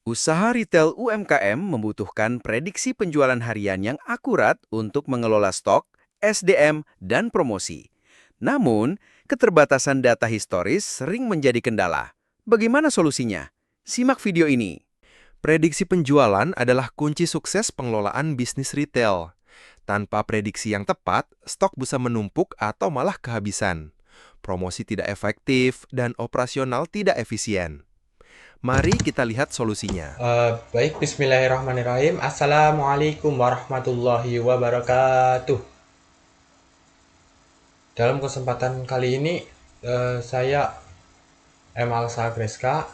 Usaha retail UMKM membutuhkan prediksi penjualan harian yang akurat untuk mengelola stok, SDM, dan promosi. Namun, keterbatasan data historis sering menjadi kendala. Bagaimana solusinya? Simak video ini. Prediksi penjualan adalah kunci sukses pengelolaan bisnis retail. Tanpa prediksi yang tepat, stok bisa menumpuk atau malah kehabisan. Promosi tidak efektif dan operasional tidak efisien. Mari kita lihat solusinya. Baik, bismillahirrahmanirrahim. Assalamualaikum warahmatullahi wabarakatuh. Dalam kesempatan kali ini, saya Emal Sagreska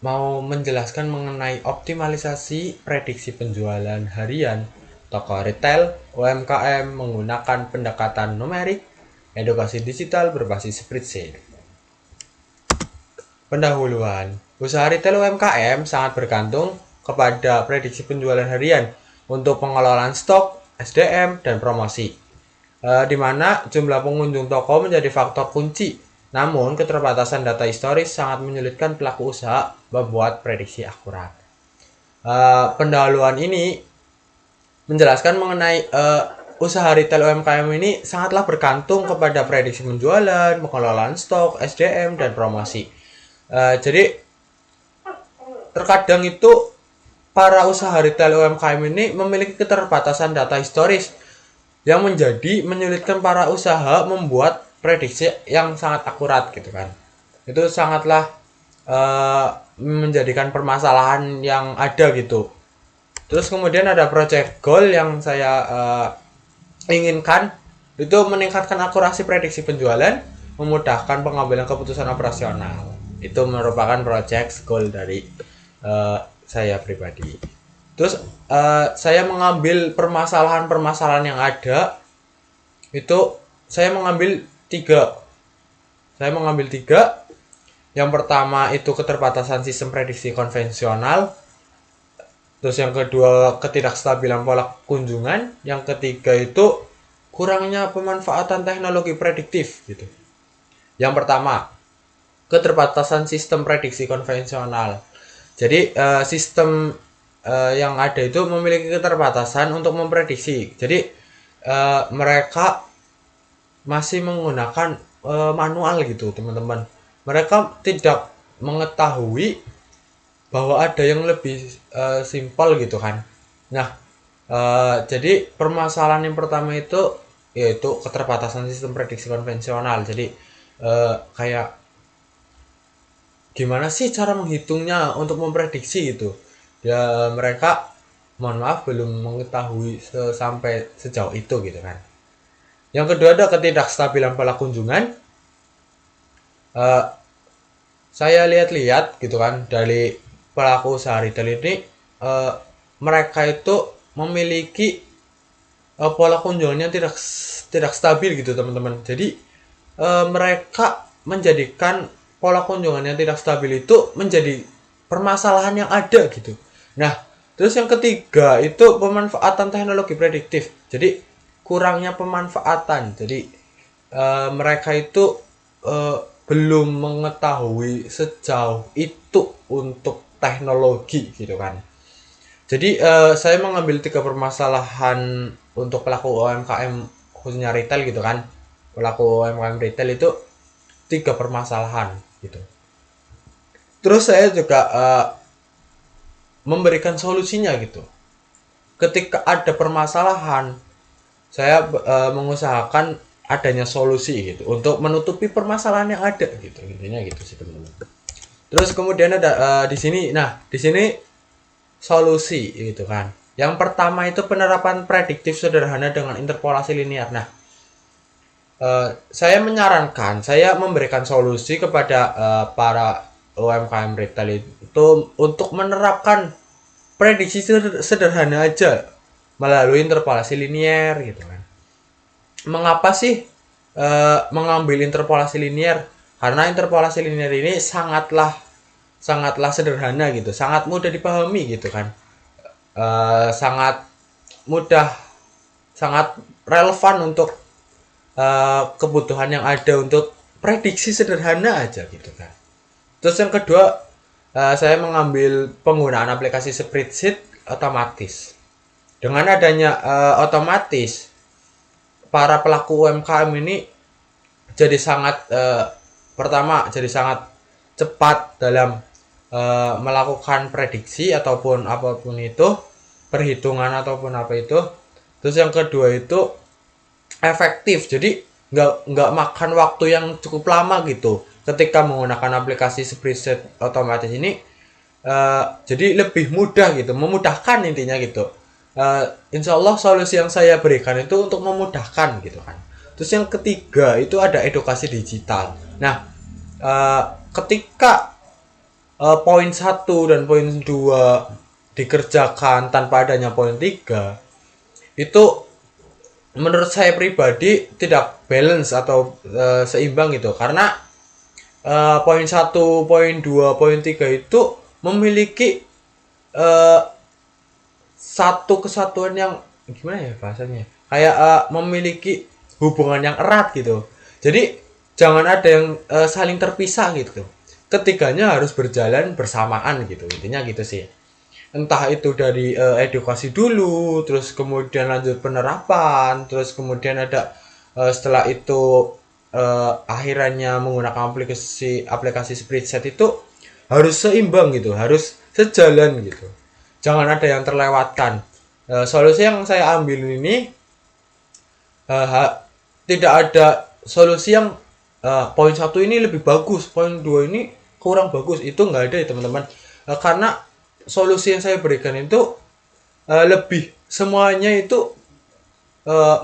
mau menjelaskan mengenai optimalisasi prediksi penjualan harian toko retail UMKM menggunakan pendekatan numerik, edukasi digital berbasis spreadsheet. Pendahuluan, usaha retail UMKM sangat bergantung kepada prediksi penjualan harian untuk pengelolaan stok, SDM, dan promosi, di mana jumlah pengunjung toko menjadi faktor kunci. Namun, keterbatasan data historis sangat menyulitkan pelaku usaha membuat prediksi akurat. Pendahuluan ini menjelaskan mengenai usaha retail UMKM ini sangatlah bergantung kepada prediksi penjualan, pengelolaan stok, SDM, dan promosi. Jadi terkadang itu para usaha retail UMKM ini memiliki keterbatasan data historis yang menjadi menyulitkan para usaha membuat prediksi yang sangat akurat gitu kan. Itu sangatlah menjadikan permasalahan yang ada gitu. Terus kemudian ada project goal yang saya inginkan itu meningkatkan akurasi prediksi penjualan, memudahkan pengambilan keputusan operasional. Itu merupakan project goal dari saya pribadi. Terus saya mengambil permasalahan-permasalahan yang ada itu saya mengambil tiga. Yang pertama itu keterbatasan sistem prediksi konvensional. Terus yang kedua ketidakstabilan pola kunjungan. Yang ketiga itu kurangnya pemanfaatan teknologi prediktif gitu. Yang pertama, keterbatasan sistem prediksi konvensional. Jadi sistem yang ada itu memiliki keterbatasan untuk memprediksi. Jadi mereka masih menggunakan manual gitu, teman-teman. Mereka tidak mengetahui bahwa ada yang lebih simpel gitu kan. Nah, jadi permasalahan yang pertama itu yaitu keterbatasan sistem prediksi konvensional. Jadi kayak gimana sih cara menghitungnya untuk memprediksi gitu. Ya mereka mohon maaf belum mengetahui sampai sejauh itu gitu kan. Yang kedua ada ketidakstabilan pola kunjungan. Saya lihat-lihat gitu kan dari pelaku usaha retail ini, mereka itu memiliki pola kunjungannya tidak stabil gitu teman-teman. Jadi mereka menjadikan pola kunjungan yang tidak stabil itu menjadi permasalahan yang ada gitu. Nah, terus yang ketiga itu pemanfaatan teknologi prediktif. Jadi kurangnya pemanfaatan. Jadi mereka itu belum mengetahui sejauh itu untuk teknologi gitu kan. Jadi saya mengambil tiga permasalahan untuk pelaku UMKM khususnya retail gitu kan. Pelaku UMKM retail itu tiga permasalahan gitu. Terus saya juga memberikan solusinya gitu. Ketika ada permasalahan, saya mengusahakan adanya solusi gitu untuk menutupi permasalahan yang ada gitu. Intinya gitu sih teman-teman. Terus kemudian ada di sini, di sini solusi gitu kan. Yang pertama itu penerapan prediktif sederhana dengan interpolasi linear. Nah, saya menyarankan, saya memberikan solusi kepada para UMKM retail itu untuk menerapkan prediksi sederhana aja melalui interpolasi linear gitu kan. Mengapa sih mengambil interpolasi linear? Karena interpolasi linear ini sangatlah sederhana gitu, sangat mudah dipahami gitu kan, sangat mudah, sangat relevan untuk kebutuhan yang ada untuk prediksi sederhana aja gitu kan. Terus yang kedua saya mengambil penggunaan aplikasi spreadsheet otomatis. Dengan adanya otomatis, para pelaku UMKM ini jadi sangat pertama jadi sangat cepat dalam melakukan prediksi ataupun apapun itu, perhitungan ataupun apa itu. Terus yang kedua itu efektif, jadi nggak makan waktu yang cukup lama gitu ketika menggunakan aplikasi spreadsheet otomatis ini. Jadi lebih mudah gitu, memudahkan intinya gitu. Insya Allah solusi yang saya berikan itu untuk memudahkan gitu kan. Terus yang ketiga itu ada edukasi digital. Nah, ketika poin 1 dan poin 2 dikerjakan tanpa adanya poin 3, itu menurut saya pribadi tidak balance atau seimbang gitu. Karena poin 1, poin 2, poin 3 itu memiliki satu kesatuan yang gimana ya bahasanya? Kayak memiliki hubungan yang erat gitu. Jadi jangan ada yang saling terpisah gitu. Ketiganya harus berjalan bersamaan gitu. Intinya gitu sih. Entah itu dari edukasi dulu, terus kemudian lanjut penerapan, terus kemudian ada setelah itu akhirannya menggunakan aplikasi spreadsheet itu harus seimbang gitu, harus sejalan gitu. Jangan ada yang terlewatkan. Solusi yang saya ambil ini tidak ada solusi yang poin 1 ini lebih bagus, poin 2 ini kurang bagus. Itu nggak ada ya teman-teman. Karena solusi yang saya berikan itu lebih semuanya itu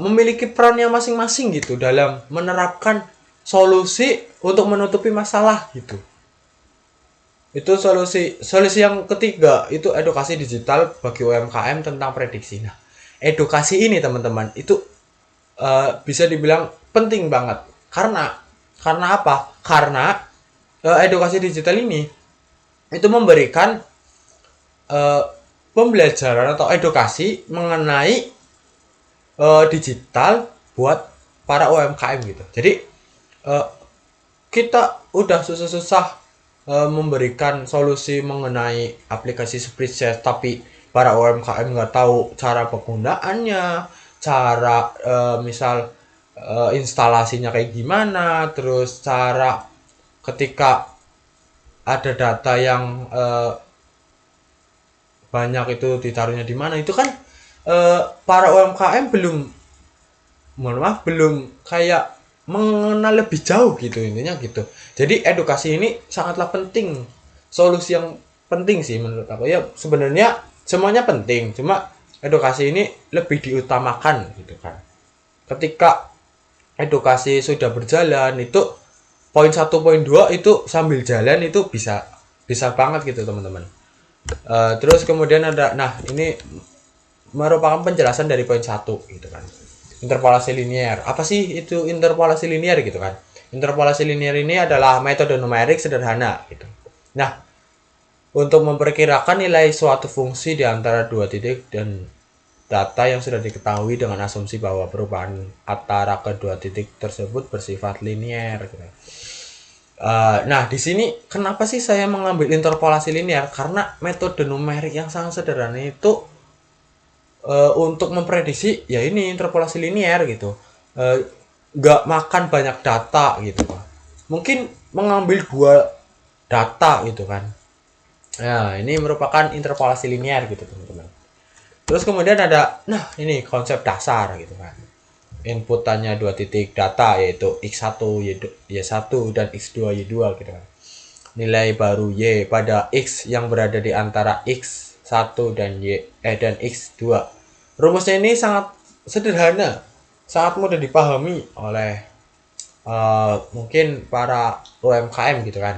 memiliki perannya masing-masing gitu dalam menerapkan solusi untuk menutupi masalah gitu. Itu solusi yang ketiga itu edukasi digital bagi UMKM tentang prediksi. Nah, edukasi ini teman-teman itu bisa dibilang penting banget. Karena apa? Karena edukasi digital ini itu memberikan pembelajaran atau edukasi mengenai digital buat para UMKM gitu. Jadi kita udah susah-susah memberikan solusi mengenai aplikasi spreadsheet, tapi para UMKM nggak tahu cara penggunaannya, cara misal instalasinya kayak gimana, terus cara ketika ada data yang banyak itu ditaruhnya di mana, itu kan para UMKM belum kayak mengenal lebih jauh gitu intinya gitu. Jadi edukasi ini sangatlah penting, solusi yang penting sih menurut aku. Ya sebenarnya semuanya penting, cuma edukasi ini lebih diutamakan gitu kan. Ketika edukasi sudah berjalan itu poin 1, poin 2 itu sambil jalan itu bisa banget gitu teman-teman. Terus kemudian ada, nah ini merupakan penjelasan dari poin 1 gitu kan. Interpolasi linear. Apa sih itu interpolasi linear gitu kan? Interpolasi linear ini adalah metode numerik sederhana gitu. Nah, untuk memperkirakan nilai suatu fungsi di antara dua titik dan data yang sudah diketahui dengan asumsi bahwa perubahan antara kedua titik tersebut bersifat linear gitu. Nah, di sini kenapa sih saya mengambil interpolasi linear? Karena metode numerik yang sangat sederhana itu untuk memprediksi ya ini interpolasi linear gitu. Nggak makan banyak data gitu. Mungkin mengambil 2 data gitu kan. Nah, ini merupakan interpolasi linear gitu teman-teman. Terus kemudian ada, nah ini konsep dasar gitu kan. Inputannya 2 titik data yaitu X1, Y1 dan X2, Y2 gitu kan. Nilai baru Y pada X yang berada di antara X1 dan dan X2. Rumusnya ini sangat sederhana, sangat mudah dipahami oleh mungkin para UMKM gitu kan.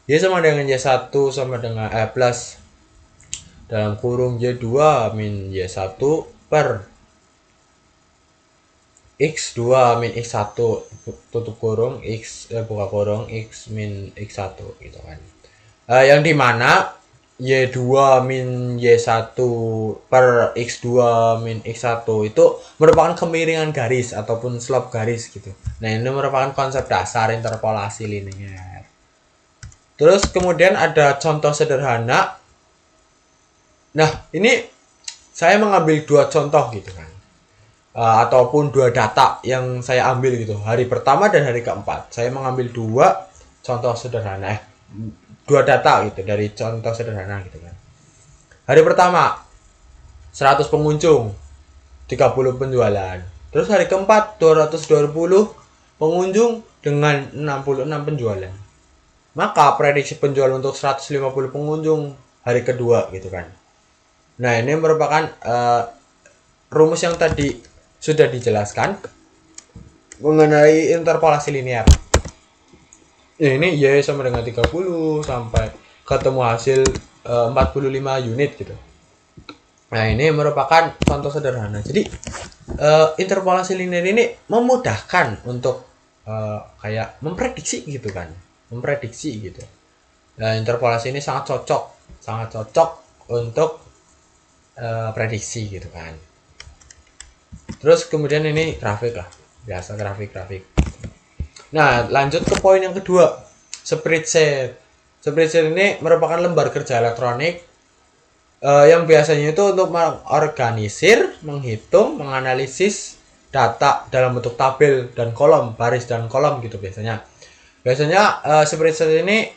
Y sama dengan Y1 sama dengan plus dalam kurung Y2 min Y1 per X2 min X1 tutup kurung buka kurung X min X1 gitu kan. Yang dimana Y2 min Y1 per X2 min X1 itu merupakan kemiringan garis ataupun slope garis gitu. Nah, ini merupakan konsep dasar interpolasi linear. Terus kemudian ada contoh sederhana. Nah, ini saya mengambil dua contoh gitu kan. Ataupun dua data yang saya ambil gitu. Hari pertama dan hari keempat. Saya mengambil dua contoh sederhana. Dua data gitu dari contoh sederhana gitu kan. Hari pertama 100 pengunjung, 30 penjualan. Terus hari keempat 220 pengunjung dengan 66 penjualan. Maka prediksi penjualan untuk 150 pengunjung hari kedua gitu kan. Nah, ini merupakan rumus yang tadi sudah dijelaskan mengenai interpolasi linear. Ya, ini Y sama dengan 30 sampai ketemu hasil 45 unit gitu. Nah, ini merupakan contoh sederhana. Jadi, interpolasi linear ini memudahkan untuk kayak memprediksi gitu kan. Memprediksi gitu. Nah, interpolasi ini sangat cocok untuk prediksi gitu kan. Terus kemudian ini grafik lah, biasa grafik. Nah, lanjut ke poin yang kedua, spreadsheet. Spreadsheet ini merupakan lembar kerja elektronik yang biasanya itu untuk mengorganisir, menghitung, menganalisis data dalam bentuk tabel dan kolom, baris dan kolom gitu biasanya. Biasanya spreadsheet ini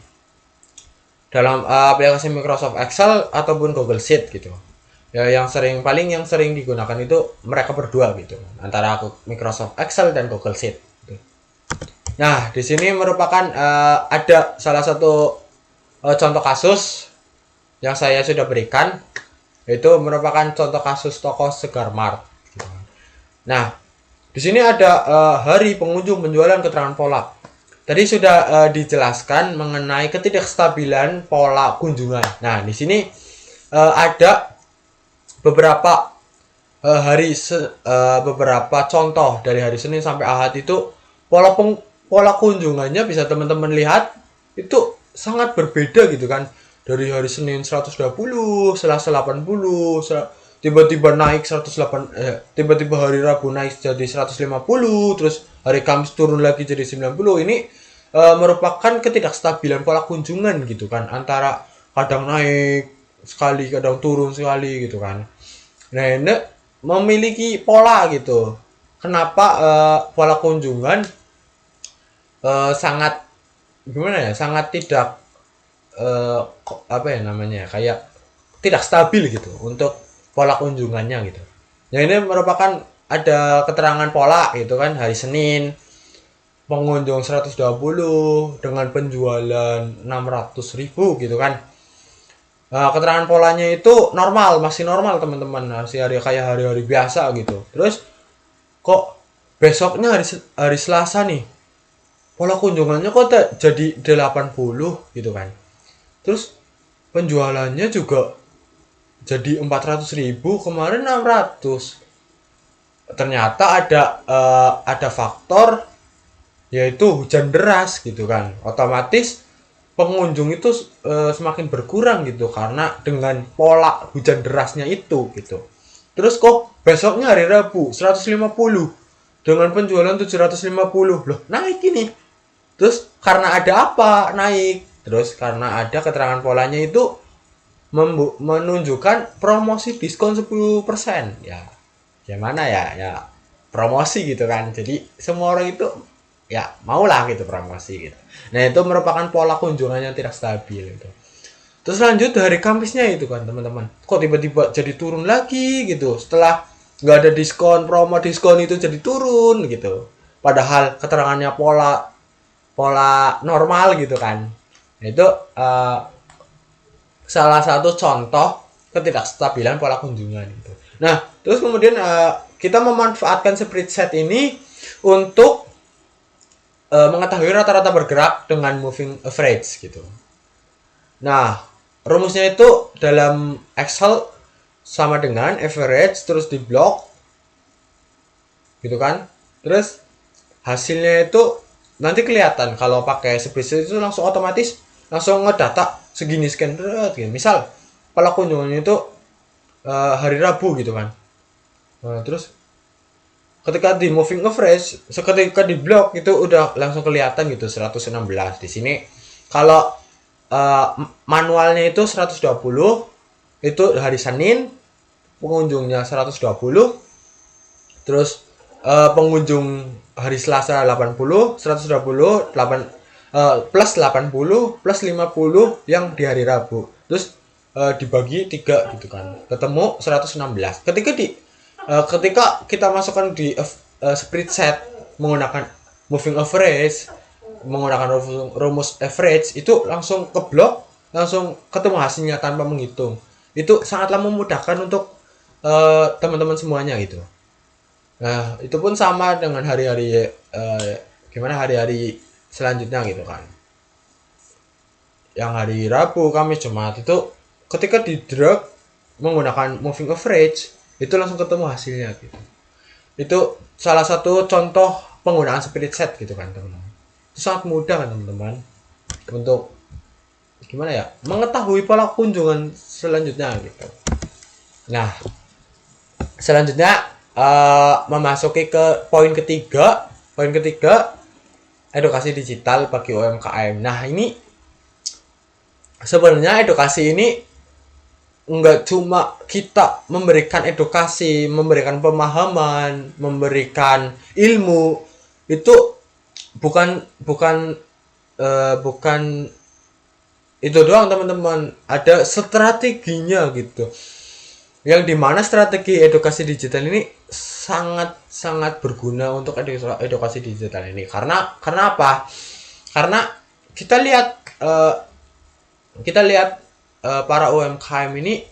dalam aplikasi Microsoft Excel ataupun Google Sheet gitu. Ya, yang sering digunakan itu mereka berdua gitu, antara Microsoft Excel dan Google Sheet. Nah, di sini merupakan ada salah satu contoh kasus yang saya sudah berikan, yaitu merupakan contoh kasus toko Segar Mart. Nah, di sini ada hari pengunjung penjualan keterangan pola. Tadi sudah dijelaskan mengenai ketidakstabilan pola kunjungan. Nah, di sini ada beberapa beberapa contoh dari hari Senin sampai Ahad itu pola kunjungannya bisa teman-teman lihat itu sangat berbeda gitu kan. Dari hari Senin 120, Selasa 80, tiba-tiba naik 108, tiba-tiba hari Rabu naik jadi 150, terus hari Kamis turun lagi jadi 90. Ini merupakan ketidakstabilan pola kunjungan gitu kan, antara kadang naik sekali, kadang turun sekali gitu kan. Nah, ini memiliki pola gitu. Kenapa pola kunjungan sangat gimana ya? Sangat tidak apa ya namanya? Kayak tidak stabil gitu untuk pola kunjungannya gitu. Nah, ini merupakan ada keterangan pola gitu kan, hari Senin pengunjung 120 dengan penjualan 600.000 gitu kan. Keterangan polanya itu masih normal teman-teman, masih kayak hari-hari biasa gitu. Terus kok besoknya hari Selasa nih, pola kunjungannya kok jadi 80 gitu kan. Terus penjualannya juga jadi 400.000, kemarin 600. Ternyata ada faktor yaitu hujan deras gitu kan. Otomatis pengunjung itu semakin berkurang gitu karena dengan pola hujan derasnya itu gitu. Terus kok besoknya hari Rabu 150 dengan penjualan 750. Loh, naik ini. Terus karena ada apa naik? Terus karena ada keterangan polanya itu menunjukkan promosi diskon 10%. Ya. Gimana ya? Ya promosi gitu kan. Jadi semua orang itu ya maulah gitu promosi gitu. Nah, itu merupakan pola kunjungan yang tidak stabil gitu. Terus lanjut hari Kamisnya itu kan teman-teman, kok tiba-tiba jadi turun lagi gitu, setelah nggak ada promo diskon itu jadi turun gitu, padahal keterangannya pola normal gitu kan. Nah, itu salah satu contoh ketidakstabilan pola kunjungan gitu. Nah, terus kemudian kita memanfaatkan spreadsheet ini untuk mengetahui rata-rata bergerak dengan moving average gitu. Nah, rumusnya itu dalam Excel sama dengan average terus di blok gitu kan. Terus hasilnya itu nanti kelihatan kalau pakai spreadsheet itu langsung otomatis langsung ngedata segini sekian gitu. Misal pola kunjungannya itu hari Rabu gitu kan. Nah, terus ketika di moving average, ketika di blok itu udah langsung kelihatan gitu 116. Di sini kalau manualnya itu 120, itu hari Senin, pengunjungnya 120, terus pengunjung hari Selasa 80, 120, 8 plus 80 plus 50 yang di hari Rabu. Terus dibagi 3 gitu kan. Ketemu 116. Ketika kita masukkan di spreadsheet menggunakan moving average, menggunakan rumus average, itu langsung keblok, langsung ketemu hasilnya tanpa menghitung. Itu sangatlah memudahkan untuk teman-teman semuanya gitu. Nah, itu pun sama dengan hari-hari gimana hari-hari selanjutnya gitu kan. Yang hari Rabu, Kamis, Jumat itu ketika di drag menggunakan moving average itu langsung ketemu hasilnya gitu. Itu salah satu contoh penggunaan spirit set gitu kan teman-teman. Itu sangat mudah kan teman-teman untuk gimana ya mengetahui pola kunjungan selanjutnya gitu. Nah, selanjutnya memasuki ke poin ketiga. Poin ketiga, edukasi digital bagi UMKM. Nah, ini sebenarnya edukasi ini enggak cuma kita memberikan edukasi, memberikan pemahaman, memberikan ilmu, itu bukan bukan bukan itu doang teman-teman, ada strateginya gitu. Yang dimana strategi edukasi digital ini sangat berguna untuk edukasi digital ini. Karena apa? Karena kita lihat para UMKM ini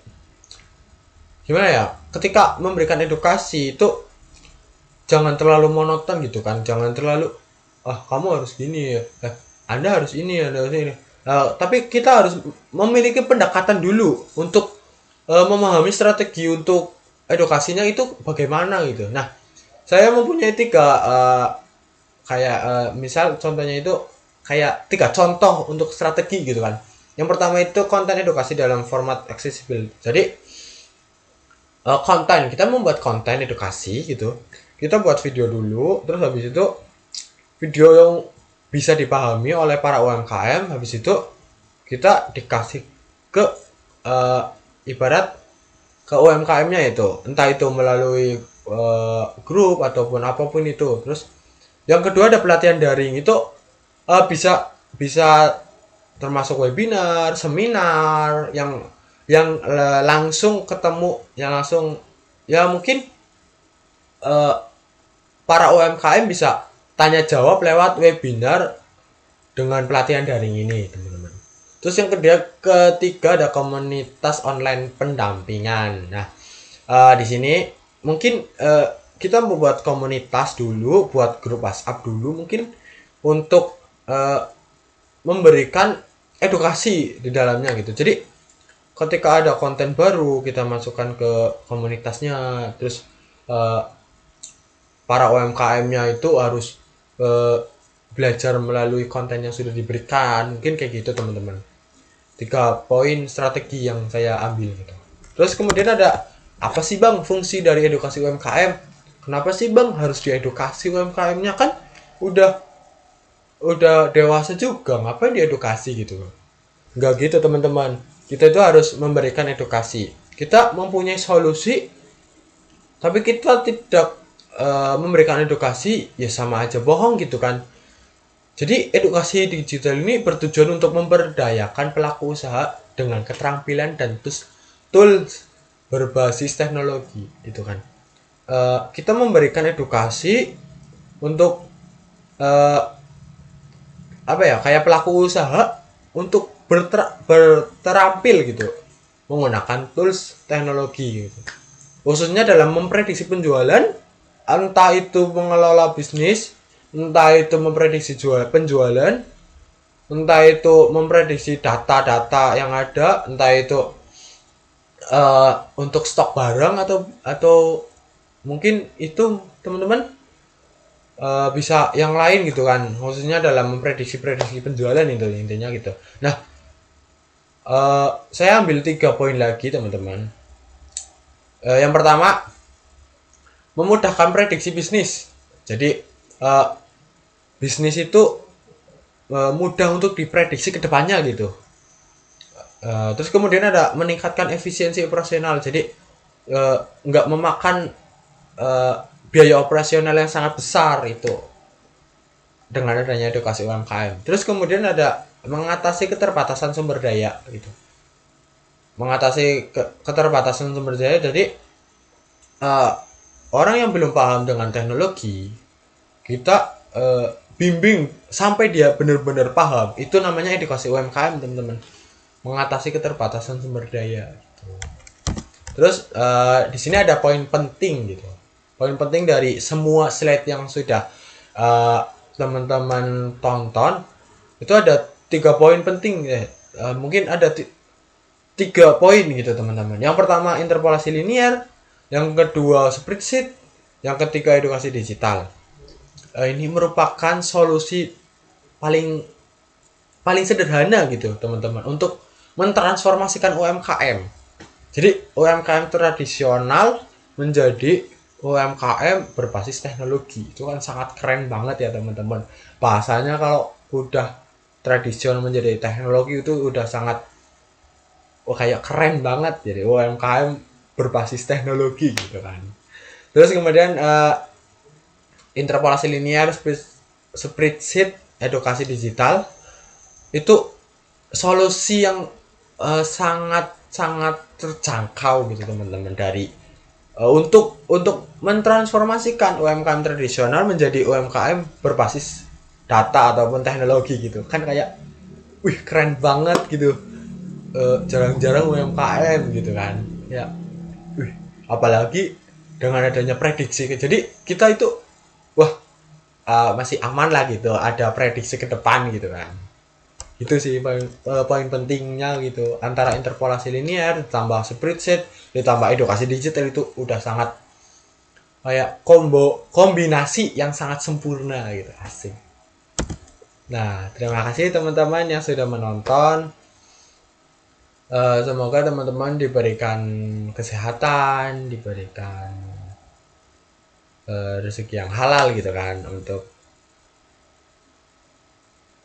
gimana ya? Ketika memberikan edukasi itu jangan terlalu monoton gitu kan. Jangan terlalu kamu harus gini ya. Anda harus ini, Anda harus ini. Tapi kita harus memiliki pendekatan dulu untuk memahami strategi untuk edukasinya itu bagaimana gitu. Nah, saya mempunyai 3 misal contohnya itu kayak 3 contoh untuk strategi gitu kan. Yang pertama itu konten edukasi dalam format accessible. Jadi konten, kita membuat konten edukasi gitu. Kita buat video dulu, terus habis itu video yang bisa dipahami oleh para UMKM, habis itu kita dikasih ke ibarat ke UMKM-nya itu, entah itu melalui grup ataupun apapun itu. Terus yang kedua ada pelatihan daring, itu bisa termasuk webinar, seminar yang langsung ketemu, yang langsung ya mungkin para UMKM bisa tanya jawab lewat webinar dengan pelatihan daring ini, teman-teman. Terus yang ketiga ada komunitas online pendampingan. Nah, di sini mungkin kita membuat komunitas dulu, buat grup WhatsApp dulu mungkin untuk memberikan edukasi di dalamnya gitu. Jadi ketika ada konten baru kita masukkan ke komunitasnya, terus para UMKM-nya itu harus belajar melalui konten yang sudah diberikan. Mungkin kayak gitu teman-teman. 3 poin strategi yang saya ambil gitu. Terus kemudian ada apa sih bang fungsi dari edukasi UMKM? Kenapa sih bang harus diedukasi UMKM-nya, kan udah dewasa juga, ngapain diedukasi gitu? Enggak gitu teman-teman. Kita itu harus memberikan edukasi. Kita mempunyai solusi, tapi kita tidak memberikan edukasi, ya sama aja bohong gitu kan. Jadi edukasi digital ini bertujuan untuk memberdayakan pelaku usaha dengan keterampilan dan tools berbasis teknologi gitu kan. Kita memberikan edukasi untuk kayak pelaku usaha untuk berterampil gitu menggunakan tools teknologi gitu. Khususnya dalam memprediksi penjualan, entah itu mengelola bisnis, entah itu memprediksi penjualan, entah itu memprediksi data-data yang ada, entah itu untuk stok barang atau mungkin itu teman-teman bisa yang lain gitu kan, khususnya dalam memprediksi penjualan itu intinya gitu. Nah, saya ambil 3 poin lagi teman-teman. Yang pertama, memudahkan prediksi bisnis. Jadi bisnis itu mudah untuk diprediksi ke depannya gitu. Terus kemudian ada meningkatkan efisiensi operasional. Jadi nggak memakan eh, biaya operasional yang sangat besar itu dengan adanya edukasi UMKM. Terus kemudian ada mengatasi keterbatasan sumber daya gitu. Mengatasi keterbatasan sumber daya. Jadi eh, orang yang belum paham dengan teknologi, kita bimbing sampai dia benar-benar paham. Itu namanya edukasi UMKM, teman-teman. Mengatasi keterbatasan sumber daya. Terus di sini ada poin penting gitu. Poin penting dari semua slide yang sudah eh, teman-teman tonton itu ada 3 poin penting ya. Mungkin ada 3 poin gitu teman-teman. Yang pertama interpolasi linear, yang kedua spreadsheet, yang ketiga edukasi digital. Ini merupakan solusi paling paling sederhana gitu teman-teman untuk mentransformasikan UMKM. Jadi UMKM tradisional menjadi UMKM berbasis teknologi. Itu kan sangat keren banget ya teman-teman. Bahasanya kalau udah tradisional menjadi teknologi itu udah sangat kayak keren banget. Jadi UMKM berbasis teknologi gitu kan. Terus kemudian interpolasi linear, spreadsheet, edukasi digital itu solusi yang sangat sangat terjangkau gitu teman-teman dari untuk mentransformasikan UMKM tradisional menjadi UMKM berbasis data ataupun teknologi gitu kan kayak wih keren banget gitu. Jarang-jarang UMKM gitu kan ya, wih apalagi dengan adanya prediksi jadi kita itu wah masih aman lah gitu ada prediksi ke depan gitu kan. Itu sih poin pentingnya gitu antara interpolasi linear ditambah spreadsheet ditambah edukasi digital itu udah sangat kayak kombinasi yang sangat sempurna gitu asik. Nah terima kasih teman-teman yang sudah menonton. Semoga teman-teman diberikan kesehatan, diberikan rezeki yang halal gitu kan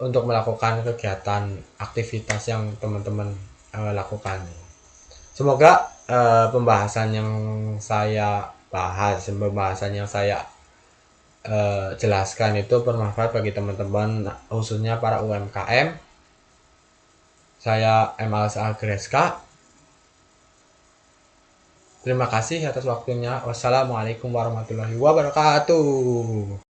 untuk melakukan kegiatan aktivitas yang teman-teman lakukan. Semoga pembahasan yang saya bahas, pembahasan yang saya jelaskan itu bermanfaat bagi teman-teman khususnya para UMKM. Saya Emal Agreska. Terima kasih atas waktunya. Wassalamualaikum warahmatullahi wabarakatuh.